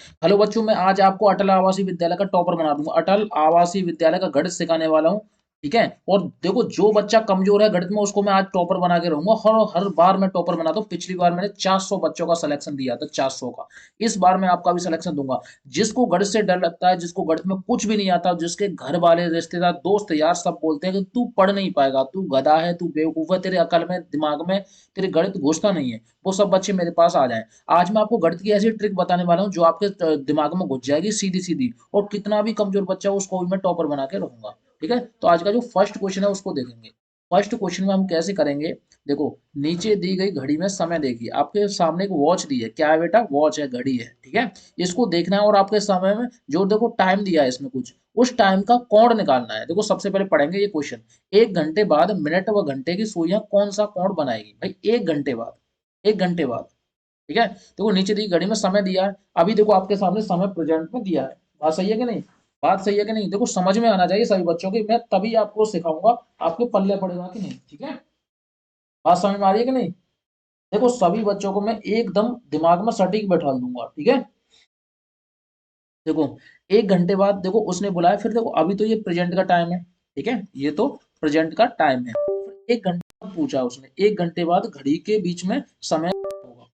Hello बच्चों, मैं आज आपको अटल आवासीय विद्यालय का टॉपर बना दूंगा। अटल आवासीय विद्यालय का गणित सिखाने वाला हूँ। ठीक है। और देखो, जो बच्चा कमजोर है गणित में उसको मैं आज टॉपर बना के रहूंगा। हर हर बार मैं टॉपर बनाता हूँ। पिछली बार मैंने 400 बच्चों का सिलेक्शन दिया था, 400 का। इस बार मैं आपका भी सिलेक्शन दूंगा। जिसको गणित से डर लगता है, जिसको गणित में कुछ भी नहीं आता, जिसके घर वाले, रिश्तेदार, दोस्त यार सब बोलते हैं कि तू पढ़ नहीं पाएगा, तू गधा है, तू बेवकूफ है, तेरे अकल में, दिमाग में तेरे गणित घुसता नहीं है, वो सब बच्चे मेरे पास आ जाएं। आज मैं आपको गणित की ऐसी ट्रिक बताने वाला हूँ जो आपके दिमाग में घुस जाएगी सीधी सीधी। और कितना भी कमजोर बच्चा हो उसको भी मैं टॉपर बना के रहूंगा। ठीक है। तो आज का जो फर्स्ट क्वेश्चन है उसको देखेंगे। फर्स्ट क्वेश्चन में हम कैसे करेंगे। देखो, नीचे दी गई घड़ी में समय देखिए। आपके सामने एक वॉच दी है। क्या है बेटा? वॉच है, घड़ी है। ठीक है। इसको देखना है और आपके समय में जो देखो टाइम दिया है इसमें कुछ, उस टाइम का कोण निकालना है। देखो, सबसे पहले पढ़ेंगे ये क्वेश्चन। 1 घंटे बाद मिनट व घंटे की सुइयां कौन सा कोण बनाएगी? भाई 1 घंटे बाद, 1 घंटे बाद। ठीक है। देखो, नीचे दी घड़ी में समय दिया है। अभी देखो आपके सामने समय प्रेजेंट में दिया है। बात सही है कि नहीं? बात सही है कि नहीं? देखो, समझ में आना चाहिए सभी बच्चों की, मैं तभी आपको सिखाऊंगा। आपके पल्ले पड़ेगा कि नहीं? ठीक है। बात समझ में आ रही है कि नहीं? देखो, सभी बच्चों को मैं एकदम दिमाग में सटीक बैठा दूंगा। ठीक है। देखो, 1 घंटे बाद देखो उसने बुलाया। फिर देखो, अभी तो ये प्रेजेंट का टाइम है। ठीक है, ये तो प्रेजेंट का टाइम है। फिर 1 घंटे बाद पूछा उसने, 1 घंटे बाद घड़ी के बीच में समय होगा।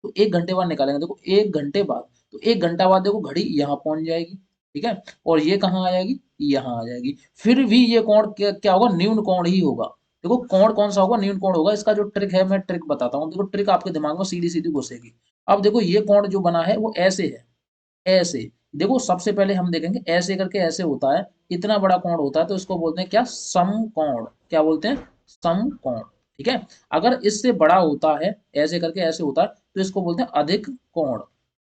तो 1 घंटे बाद निकालेंगे। देखो, 1 घंटे बाद, तो 1 घंटा बाद देखो घड़ी यहाँ पहुंच जाएगी। ठीक है। और ये कहाँ आ जाएगी? यहाँ आ जाएगी। फिर भी ये कोण क्या क्या होगा? न्यून कोण ही होगा। देखो, कोण कौन सा होगा? न्यून कोण होगा। इसका जो ट्रिक है, मैं ट्रिक बताता हूँ। देखो, ट्रिक आपके दिमाग में सीधी सीधी घुसेगी। अब देखो, ये कोण जो बना है वो ऐसे है, ऐसे। देखो, सबसे पहले हम देखेंगे ऐसे करके ऐसे होता है। इतना बड़ा कोण होता है तो इसको बोलते हैं क्या? समकोण। क्या बोलते हैं? समकोण। ठीक है। अगर इससे बड़ा होता है, ऐसे करके ऐसे होता है, तो इसको बोलते हैं अधिक कोण।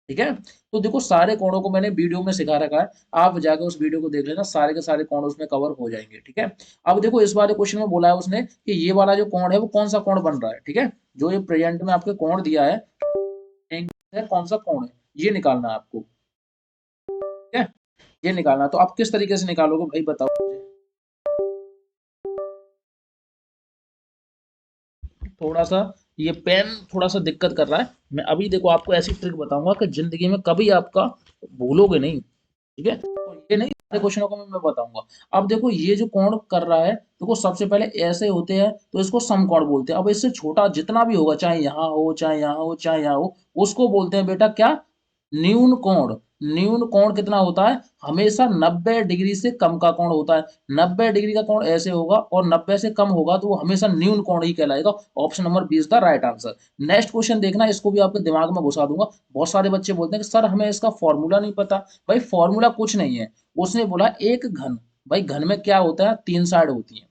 ठीक है। तो देखो, सारे कोणों को मैंने वीडियो में सिखा रखा है। आप जाकर उस वीडियो को देख लेना, सारे के सारे कोण उसमें कवर हो जाएंगे। ठीक है। अब देखो, इस वाले क्वेश्चन में बोला है उसने कि ये वाला जो कोण है वो कौन सा कोण बन रहा है। ठीक है। जो ये प्रेजेंट में आपके कोण दिया है, कौन सा कोण है, ये निकालना है आपको। ठीक है। ये निकालना, तो आप किस तरीके से निकालोगे भाई, बताओ मुझे। थोड़ा सा ये पेन थोड़ा सा दिक्कत कर रहा है। मैं अभी देखो आपको ऐसी ट्रिक बताऊंगा कि जिंदगी में कभी आपका भूलोगे नहीं। ठीक है। और ये नहीं, सारे क्वेश्चनों को मैं बताऊंगा। अब देखो, ये जो कोण कर रहा है, देखो सबसे पहले ऐसे होते हैं तो इसको समकोण बोलते हैं। अब इससे छोटा जितना भी होगा, चाहे यहाँ हो, चाहे यहाँ हो, चाहे यहाँ हो, उसको बोलते हैं बेटा क्या? न्यून कोण। न्यून कोण कितना होता है? हमेशा 90 डिग्री से कम का कोण होता है। 90 डिग्री का कोण ऐसे होगा और 90 से कम होगा तो वो हमेशा न्यून कोण ही कहलाएगा। Option number B is the right answer. Next question देखना, इसको भी आपके दिमाग में घुसा दूंगा। बहुत सारे बच्चे बोलते हैं कि सर हमें इसका फॉर्मूला नहीं पता। भाई, फॉर्मूला कुछ नहीं है। उसने बोला एक घन। भाई, घन में क्या होता है? 3 साइड होती है।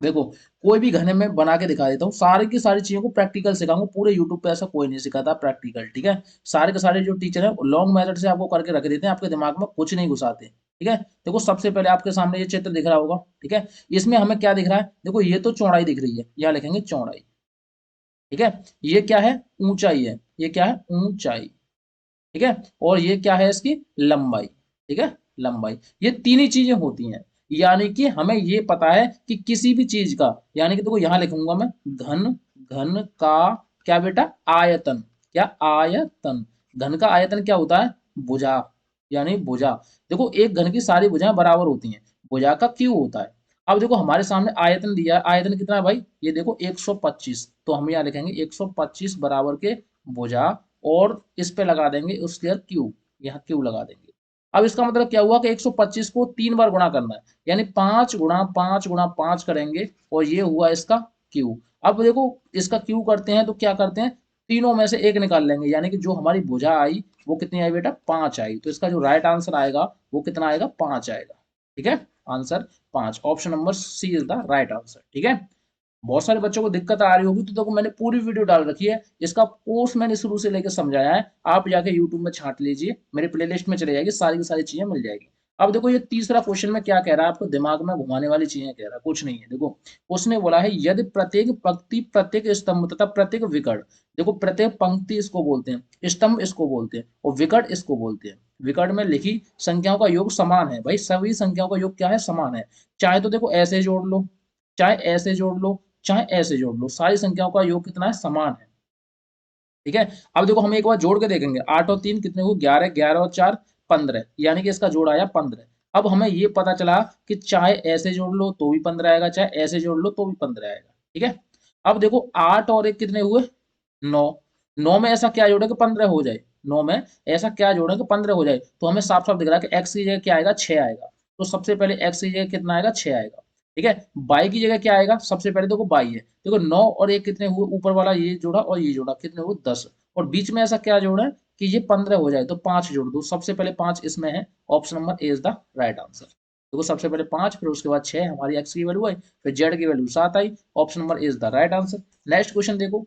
देखो, कोई भी घने में बना के दिखा देता हूँ। सारी की सारी चीजों को प्रैक्टिकल सिखाऊंगा। पूरे यूट्यूब पे ऐसा कोई नहीं सिखाता प्रैक्टिकल। ठीक है। सारे के सारे जो टीचर है लॉन्ग मेथड से आपको करके रख देते हैं, आपके दिमाग में कुछ नहीं घुसाते। ठीक है। देखो, सबसे पहले आपके सामने ये चित्र दिख रहा होगा। ठीक है। इसमें हमें क्या दिख रहा है? देखो, ये तो चौड़ाई दिख रही है, यहाँ लिखेंगे चौड़ाई। ठीक है। ये क्या है? ऊंचाई है। ये क्या है? ऊंचाई। ठीक है। और ये क्या है? इसकी लंबाई। ठीक है। लंबाई। ये तीन ही चीजें होती हैं। यानी कि हमें ये पता है कि किसी भी चीज का, यानी कि देखो यहां लिखूंगा मैं घन। घन का क्या बेटा? आयतन। क्या? आयतन। घन का आयतन क्या होता है? भुजा। यानी भुजा। देखो, एक घन की सारी भुजाएं बराबर होती हैं। भुजा का क्यू होता है। अब देखो, हमारे सामने आयतन दिया है। आयतन कितना है भाई? ये देखो 125। तो हम यहाँ लिखेंगे 125 बराबर के भुजा। और इस पे लगा देंगे उसके क्यू। यहाँ क्यू लगा देंगे। अब इसका मतलब क्या हुआ कि 125 को 3 बार गुणा करना है। यानी 5 गुणा 5 गुणा 5 करेंगे और ये हुआ इसका क्यू। अब देखो, इसका क्यू करते हैं तो क्या करते हैं? तीनों में से एक निकाल लेंगे। यानी कि जो हमारी भुजा आई वो कितनी आई बेटा? 5 आई। तो इसका जो राइट आंसर आएगा वो कितना आएगा? 5 आएगा। ठीक है। Answer 5। Option number C is the right answer. ठीक है। बहुत सारे बच्चों को दिक्कत आ रही होगी, तो देखो मैंने पूरी वीडियो डाल रखी है। इसका कोर्स मैंने शुरू से लेकर समझाया है। आप जाके यूट्यूब में छांट लीजिए, मेरे प्लेलिस्ट में चले जाएगी, सारी की सारी चीजें मिल जाएगी। अब देखो, ये तीसरा क्वेश्चन में क्या कह रहा है? आपको दिमाग में घुमाने वाली चीजें कह रहा है, कुछ नहीं है। देखो, उसने बोला है यदि प्रत्येक पंक्ति, प्रत्येक स्तंभ तथा प्रत्येक विकर्ण। देखो, प्रत्येक पंक्ति इसको बोलते हैं, स्तंभ इसको बोलते हैं, और विकर्ण इसको बोलते हैं। विकर्ण में लिखी संख्याओं का योग समान है। भाई, सभी संख्याओं का योग क्या है? समान है। चाहे तो देखो ऐसे जोड़ लो, चाहे ऐसे जोड़ लो, चाहे ऐसे जोड़ लो, सारी संख्याओं का योग कितना है? समान है। ठीक है। अब देखो हम एक बार जोड़ के देखेंगे, 8 और 3 कितने हुए, 11, 11 और 4 15, यानी कि इसका जोड़ आया 15। अब हमें ये पता चला कि चाहे ऐसे जोड़ लो तो भी 15 आएगा, चाहे ऐसे जोड़ लो तो भी 15 आएगा। ठीक है। अब देखो 8 और 1 कितने हुए, 9। 9 में ऐसा क्या जोड़े कि 15 हो जाए, 9 में ऐसा क्या जोड़े कि 15 हो जाए, तो हमें साफ साफ दिख रहा है कि x की जगह क्या आएगा, 6 आएगा। तो सबसे पहले x की जगह कितना आएगा, 6 आएगा। ठीक है। y की जगह क्या आएगा, सबसे पहले देखो y है, देखो 9 और 1 कितने हुए, ऊपर वाला ये जोड़ा और ये जोड़ा, कितने हुए 10, और बीच में ऐसा क्या जोड़ा है कि ये 15 हो जाए, तो 5 जोड़ दो, सबसे पहले 5 इसमें है, option number A is the right answer. देखो सबसे पहले 5, फिर उसके बाद 6 हमारी x की वैल्यू आई, फिर z की value 7 I, option number A is the right answer. Next question देखो,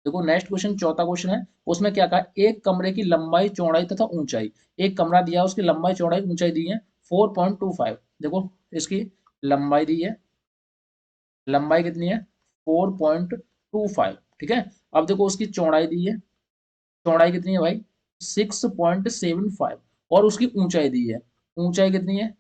देखो नेक्स्ट क्वेश्चन चौथा क्वेश्चन है, उसमें क्या कहा, एक कमरे की लंबाई चौड़ाई तथा ऊंचाई, एक कमरा दिया, उसकी लंबाई चौड़ाई ऊंचाई दी है 4.25। देखो इसकी लंबाई दी है, लंबाई कितनी है 4.25। ठीक है। अब देखो उसकी चौड़ाई दी है, चौड़ाई कितनी है भाई 6.75, और उसकी ऊंचाई दी है, ऊंचाई कितनी है,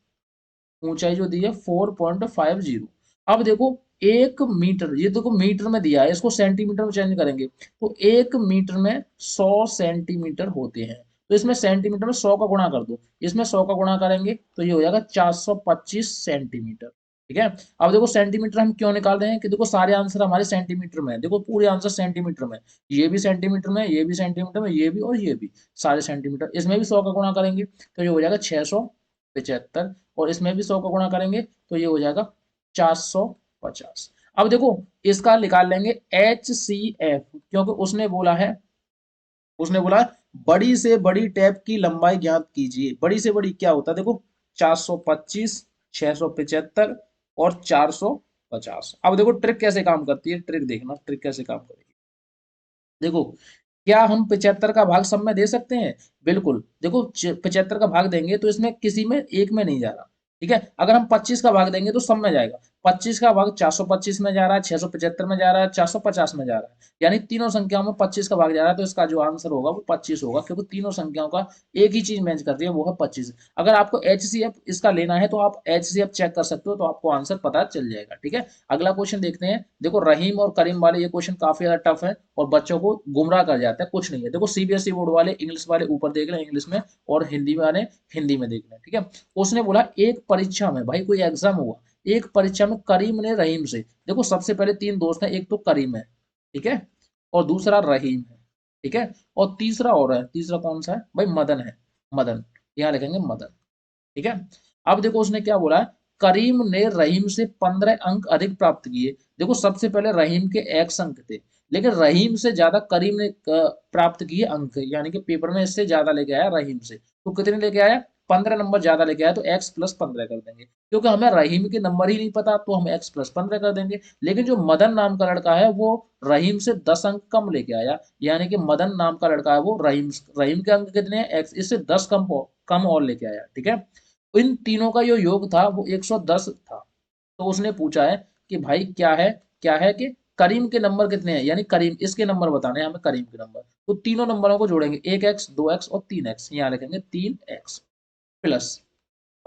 ऊंचाई जो दी है 4.50। अब देखो 1 मीटर, ये देखो मीटर में दिया है, इसको सेंटीमीटर में चेंज करेंगे, तो 1 मीटर में 100 सेंटीमीटर होते हैं, तो इसमें सेंटीमीटर में 100 का गुणा कर दो, इसमें 100 का गुणा करेंगे तो ये हो जाएगा 425 सेंटीमीटर। ठीक है। अब देखो सेंटीमीटर हम क्यों निकाल रहे हैं कि देखो सारे आंसर हमारे सेंटीमीटर में है, देखो पूरे आंसर सेंटीमीटर में, ये भी सेंटीमीटर में, ये भी सेंटीमीटर में, ये भी और ये भी, सारे सेंटीमीटर, इसमें भी 100 का गुणा करेंगे तो ये हो जाएगा 675, और इसमें भी 100 का गुणा करेंगे तो ये हो जाएगा 450। अब देखो इसका निकाल लेंगे HCF, क्योंकि उसने बोला बड़ी से बड़ी टैप की लंबाई ज्ञात कीजिए, बड़ी से बड़ी क्या होता है, देखो 425, 675 और 450। अब देखो ट्रिक कैसे काम करती है, ट्रिक देखना, ट्रिक कैसे काम करेगी। देखो क्या हम 75 का भाग सब में दे सकते हैं, बिल्कुल। देखो 75 का भाग देंगे तो इसमें किसी में एक में नहीं जा रहा। ठीक है। अगर हम 25 का भाग देंगे तो सब में जाएगा, 25 का भाग 425 में जा रहा है, 675 में जा रहा है, 450 में जा रहा है, यानी तीनों संख्याओं में 25 का भाग जा रहा है, तो इसका जो आंसर होगा वो 25 होगा, क्योंकि तीनों संख्याओं का एक ही चीज मैच कर रही है, वो है 25। अगर आपको HCF इसका लेना है तो आप HCF चेक कर सकते हो, तो आपको आंसर पता चल जाएगा। ठीक है। अगला क्वेश्चन देखते हैं, देखो रहीम और करीम वाले ये क्वेश्चन काफी ज्यादा टफ है और बच्चों को गुमराह कर जाता है, कुछ नहीं है। देखो CBSE बोर्ड वाले इंग्लिश वाले ऊपर देख लें इंग्लिश में, और हिंदी वाले हिंदी में देख लें। ठीक है। उसने बोला एक परीक्षा में, भाई कोई एग्जाम हुआ, एक परीक्षा में करीम ने रहीम से, देखो सबसे पहले 3 दोस्त हैं, एक तो करीम है, ठीक है, और दूसरा रहीम है, ठीक है, और तीसरा और है, तीसरा कौन सा है भाई, मदन है, मदन, यहाँ लिखेंगे मदन। ठीक है। अब देखो उसने क्या बोला है, करीम ने रहीम से 15 अंक अधिक प्राप्त किए। देखो सबसे पहले रहीम के x अंक थे, लेकिन रहीम से ज्यादा करीम ने प्राप्त किए अंक, यानी कि पेपर में इससे ज्यादा लेके आया रहीम से, तो कितने लेके आया, 15 नंबर ज्यादा लेके आया, तो x प्लस 15 कर देंगे, क्योंकि हमें रहीम के नंबर ही नहीं पता तो हम x प्लस 15 कर देंगे। लेकिन जो मदन नाम का लड़का है वो रहीम से 10 अंक कम लेके आया, यानी कि मदन नाम का लड़का है वो रहीम रहीम के अंक कितने हैं x, इससे 10 कम और लेके आया। ठीक है। इन तीनों का जो योग था वो 110 था। तो उसने पूछा है कि भाई क्या है कि करीम के नंबर कितने हैं, यानी करीम इसके नंबर बताने हैं हमें, करीम के नंबर, तो तीनों नंबरों को जोड़ेंगे, 1x 2x और 3x, यहाँ लिखेंगे 3x प्लस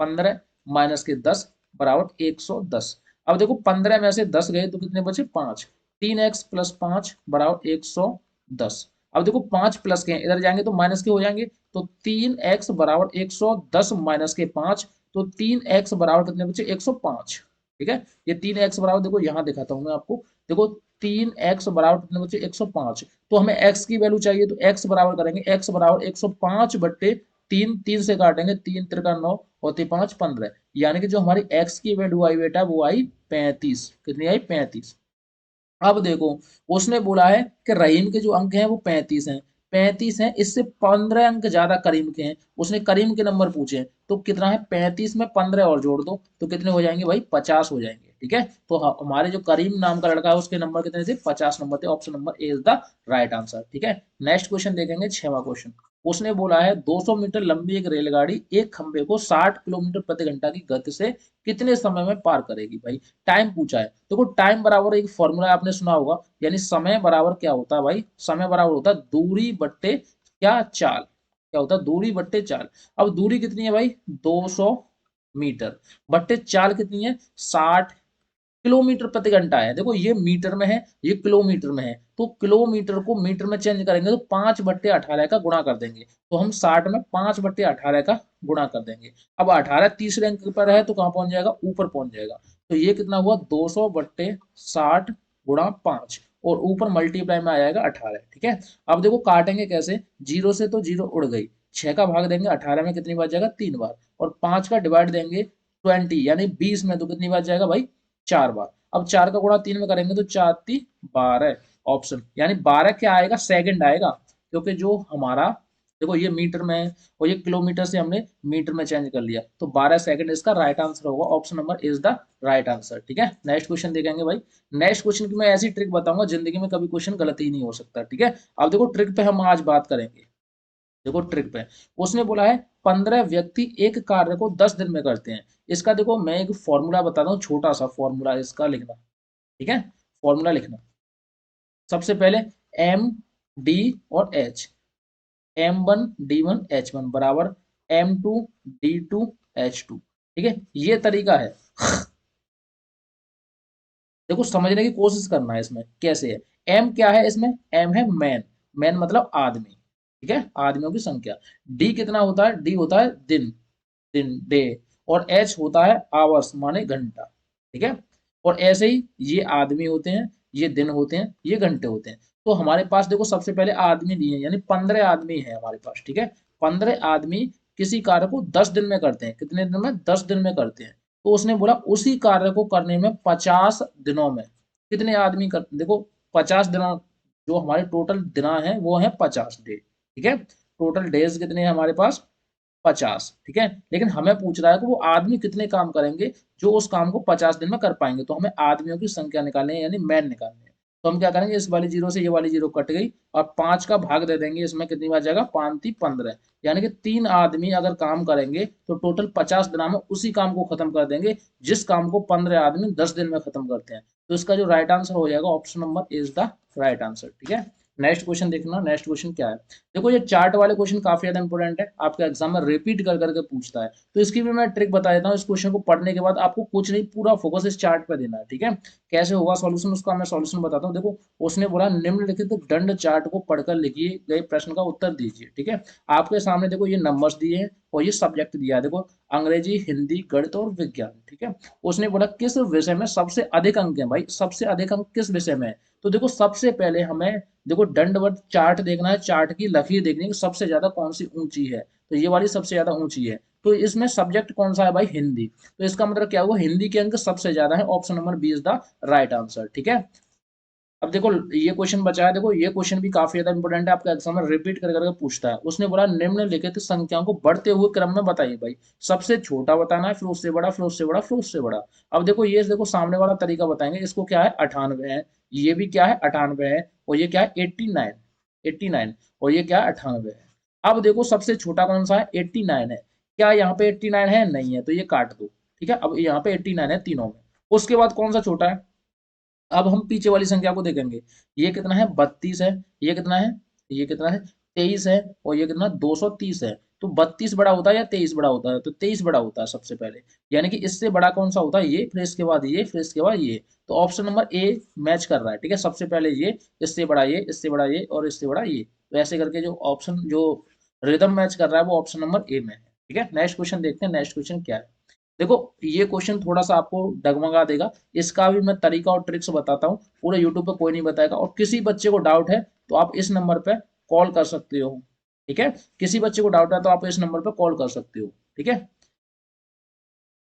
15 माइनस के 10 बराबर 110। अब देखो 15 में से 10 गए तो कितने बचे, 5, 3x प्लस 5 बराबर 110। अब देखो 5 प्लस के इधर जाएंगे तो माइनस के हो जाएंगे, तो 3x बराबर 110 माइनस के 5, तो 3x बराबर कितने बचे, 105। ठीक है। ये 3x बराबर, देखो यहाँ दिखाता हूँ मैं आपको, देखो 3x बराबर कितने बचे, 105। तो हमें x की वैल्यू चाहिए, तो x बराबर करेंगे, x बराबर 105 बट्टे 3, 3 से काटेंगे, 3 त्रिका 9 और 5 15, यानी कि जो हमारी x की वैल्यू आई बेटा वो आई 35, कितनी आई 35। अब देखो उसने बोला है कि रहीम के जो अंक हैं वो 35 हैं, 35 हैं, इससे 15 अंक ज्यादा करीम के हैं, उसने करीम के नंबर पूछे हैं, तो कितना है 35 में 15 और जोड़ दो तो कितने हो जाएंगे भाई, 50 हो जाएंगे। ठीक है। तो हमारे जो करीम नाम का लड़का है उसके नंबर कितने थे, 50 नंबर थे, option number A is the right answer. ठीक है। नेक्स्ट क्वेश्चन देखेंगे, 6वां क्वेश्चन। उसने बोला है 200 मीटर लंबी एक रेलगाड़ी एक खंबे को 60 किलोमीटर प्रति घंटा की गति से कितने समय में पार करेगी, भाई टाइम पूछा है। देखो टाइम बराबर एक फॉर्मूला आपने सुना होगा, यानी समय बराबर क्या होता है भाई, समय बराबर होता है दूरी बट्टे क्या, चाल, क्या होता है, दूरी बट्टे चाल। अब दूरी कितनी है भाई, 200 मीटर, बट्टे चाल कितनी है, 60, किलोमीटर प्रति घंटा है। देखो ये मीटर में है, ये किलोमीटर में है, तो किलोमीटर को मीटर में चेंज करेंगे तो 5/18 का गुणा कर देंगे, तो हम 60 में 5/18 का गुणा कर देंगे। अब 18 तीसरे अंक पर है तो कहाँ पहुंच जाएगा, ऊपर पहुंच जाएगा। तो ये कितना हुआ, 200/60 गुणा 5, और ऊपर मल्टीप्लाई में आ जाएगा 18। ठीक है, अब देखो काटेंगे कैसे, जीरो से तो जीरो उड़ गई, 6 का भाग देंगे 18 में कितनी बार जाएगा, 3 बार, और 5 का डिवाइड देंगे 20 यानी 20 में, तो कितनी बार जाएगा भाई, 4 बार। अब 4 का गुणा 3 में करेंगे तो 4 3 12 ऑप्शन, यानी 12 क्या आएगा, सेकंड आएगा, क्योंकि जो हमारा देखो ये मीटर में है और ये किलोमीटर से हमने मीटर में चेंज कर लिया, तो 12 सेकंड इसका राइट आंसर होगा, option number is the right answer. ठीक है, नेक्स्ट क्वेश्चन देखेंगे भाई। नेक्स्ट क्वेश्चन की मैं ऐसी ट्रिक बताऊंगा जिंदगी में कभी क्वेश्चन गलत ही नहीं हो सकता। ठीक है, अब देखो ट्रिक पे हम आज बात करेंगे। देखो ट्रिक पे उसने बोला है 15 व्यक्ति एक कार्य को 10 दिन में करते हैं। इसका देखो मैं एक फॉर्मूला बताता हूँ, छोटा सा फॉर्मूला इसका लिखना। ठीक है, फॉर्मूला लिखना, सबसे पहले एम डी और एच, M1 D1 H1 बराबर M2 D2 H2। ठीक है, ये तरीका है। देखो समझने की कोशिश करना है इसमें कैसे है। एम क्या है इसमें, एम है मैन, मैन मतलब आदमी। ठीक है, आदमियों की संख्या। डी कितना होता है, डी होता है दिन, दिन डे, और एच होता है आवर्स माने घंटा। ठीक है, और ऐसे ही ये आदमी होते हैं, ये दिन होते हैं, ये घंटे होते हैं। तो हमारे पास देखो सबसे पहले आदमी दिए हैं, यानी 15 आदमी है हमारे पास। ठीक है, 15 आदमी किसी कार्य को 10 दिन में करते हैं, कितने दिन में, 10 दिन में करते हैं। तो उसने बोला उसी कार्य को करने में 50 दिनों में कितने आदमी कर, देखो 50 दिनों, जो हमारे टोटल दिना है वो है 50 डे। ठीक है, टोटल डेज कितने हैं हमारे पास, 50। ठीक है, लेकिन हमें पूछ रहा है कि वो आदमी कितने काम करेंगे जो उस काम को 50 दिन में कर पाएंगे, तो हमें आदमियों की संख्या निकालनी है, यानी मैन निकालनी है। तो हम क्या करेंगे, इस वाली जीरो से ये वाली जीरो कट गई, और 5 का भाग दे देंगे, इसमें कितनी बार जाएगा, 5×3 = 15, यानी कि 3 आदमी अगर काम करेंगे तो टोटल 50 दिनों में उसी काम को खत्म कर देंगे जिस काम को 15 आदमी 10 दिन में खत्म करते हैं। तो इसका जो राइट आंसर हो जाएगा, option number is the right answer. ठीक है, नेक्स्ट क्वेश्चन देखना, नेक्स्ट क्वेश्चन क्या है। देखो ये चार्ट वाले क्वेश्चन काफी ज्यादा इंपॉर्टेंट है, आपके एग्जाम में रिपीट कर करके पूछता है, तो इसकी भी मैं ट्रिक बता देता हूँ। इस क्वेश्चन को पढ़ने के बाद आपको कुछ नहीं, पूरा फोकस इस चार्ट पे देना है। ठीक है, कैसे होगा सॉल्यूशन, उसका मैं सॉल्यूशन बताता हूँ। देखो उसने बोला निम्नलिखित दंड चार्ट को पढ़कर लिखिए गए प्रश्न का उत्तर दीजिए। ठीक है, आपके सामने देखो ये नंबर्स दिए हैं और ये सब्जेक्ट दिया है, देखो अंग्रेजी, हिंदी, गणित और विज्ञान। ठीक है, उसने बोला किस विषय में सबसे अधिक अंक है, भाई सबसे अधिक अंक किस विषय में है। तो देखो सबसे पहले हमें देखो दंडवत चार्ट देखना है, चार्ट की लकीर देखनी है कि सबसे ज्यादा कौन सी ऊंची है, तो ये वाली सबसे ज्यादा ऊंची है। तो इसमें सब्जेक्ट कौन सा है भाई, हिंदी, तो इसका मतलब क्या हुआ, हिंदी के अंक सबसे ज्यादा है, option number B is the right answer. ठीक है, अब देखो ये क्वेश्चन बचा है, देखो ये क्वेश्चन भी काफी ज्यादा इंपॉर्टेंट है, आपका एग्जाम में रिपीट कर करके पूछता है। उसने बोला निम्नलिखित संख्याओं को बढ़ते हुए क्रम में बताइए, भाई सबसे छोटा बताना है, फिर उससे बड़ा, फिर उससे बड़ा, फिर उससे बड़ा। अब देखो ये देखो सामने वाला तरीका बताएंगे, इसको क्या है 98 है, ये भी क्या है 98 है, और ये क्या है 89, 89, और ये क्या है 98 है। अब देखो सबसे छोटा कौन सा है, 89 है, क्या यहाँ पे 89 है, नहीं है, तो ये काट दो। ठीक है, अब यहाँ पे 89 है तीनों में। उसके बाद कौन सा छोटा है, अब हम पीछे वाली संख्या को देखेंगे, ये कितना है 32 है, ये कितना है, ये कितना है 23 है, और ये कितना 230 है। तो 32 बड़ा होता है या 23 बड़ा होता है, तो 23 बड़ा होता है सबसे पहले, यानी कि इससे बड़ा कौन सा होता है ये, फिर इसके बाद ये, फिर इसके बाद ये। तो ऑप्शन नंबर ए मैच कर रहा है। ठीक है, सबसे पहले ये, इससे बड़ा ये, इससे बड़ा ये, और इससे बड़ा ये, तो ऐसे करके जो ऑप्शन जो रिदम मैच कर रहा है वो ऑप्शन नंबर ए में है। ठीक है, नेक्स्ट क्वेश्चन देखते हैं, नेक्स्ट क्वेश्चन क्या है। देखो ये क्वेश्चन थोड़ा सा आपको डगमगा देगा, इसका भी मैं तरीका और ट्रिक्स बताता हूँ, पूरे यूट्यूब पे कोई नहीं बताएगा। और किसी बच्चे को डाउट है तो आप इस नंबर पे कॉल कर सकते हो। ठीक है, किसी बच्चे को डाउट है तो आप इस नंबर पे कॉल कर सकते हो। ठीक है,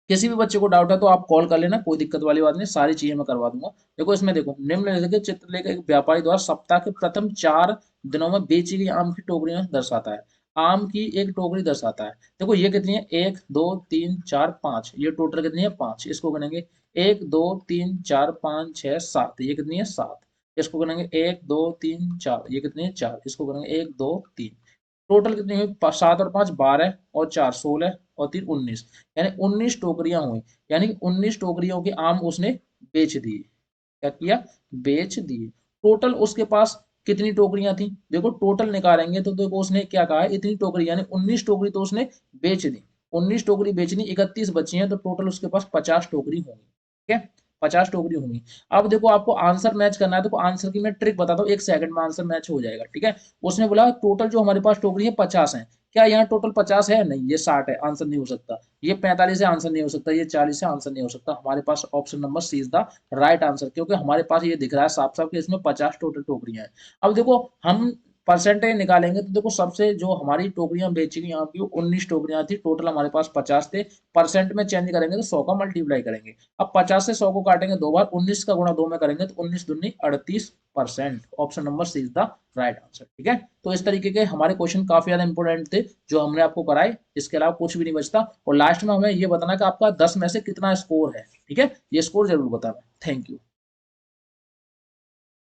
किसी भी बच्चे को डाउट है तो आप कॉल कर लेना, कोई दिक्कत वाली बात नहीं, सारी चीजें मैं करवा दूंगा। देखो इसमें देखो निम्नलिखित चित्र लेकर एक व्यापारी द्वारा सप्ताह के प्रथम 4 दिनों में बेची गई आम की टोकरियां दर्शाता है, आम की एक टोकरी दर्शाता है। देखो ये कितनी है, 1 2 3 4 5, ये टोटल कितनी है 5, इसको गिनेंगे 1 2 3 4 5 6 7, ये कितनी है 7, इसको गिनेंगे 1 2 3 4, ये कितनी है 4, इसको गिनेंगे 1 2 3, टोटल कितनी हुई 7 और 5 12, और 4 16, और 3 19, यानी 19 टोकरियां हुई। यानी कि 19 टोकरियों के आम उसने बेच दिए। क्या किया, बेच दिए। टोटल उसके पास कितनी टोकरियां थी, देखो टोटल निकालेंगे तो देखो उसने क्या कहा है, इतनी टोकरी, यानी 19 टोकरी तो उसने बेच दी, 19 टोकरी बेचनी, 31 बची हैं, तो टोटल उसके पास 50 टोकरी होंगी। ठीक है, 50 टोकरी होंगी। अब देखो आपको आंसर मैच करना है, देखो आंसर की मैं ट्रिक बताता हूँ, 1 सेकंड में आंसर मैच हो जाएगा, ठीक है। उसने बोला टोटल जो हमारे पास टोकरी है 50 है, क्या यहाँ टोटल 50 है? नहीं, ये 60 है, आंसर नहीं हो सकता। ये 45 है, आंसर नहीं हो सकता। ये 40 है, आंसर नहीं हो सकता। हमारे पास option number C is the right answer, क्योंकि हमारे पास ये दिख रहा है साफ साफ कि इसमें 50 टोटल टोकरियां हैं। अब देखो हम परसेंटेज निकालेंगे तो देखो सबसे जो हमारी टोकरियां बेची गई यहाँ की 19 टोकरियां थी, टोटल हमारे पास 50 थे। परसेंट में चेंज करेंगे तो 100 का मल्टीप्लाई करेंगे। अब 50 से 100 को काटेंगे दो बार, 19 का गुणा 2 में करेंगे तो 19 दूनी 38%। Option number C is the right answer, ठीक है। तो इस तरीके के हमारे क्वेश्चन काफी ज्यादा इंपोर्टेंट थे जो हमने आपको कराए, इसके अलावा कुछ भी नहीं बचता। और लास्ट में हमें ये बताना कि आपका 10 में से कितना स्कोर है, ठीक है। ये स्कोर जरूर बताना। Thank you.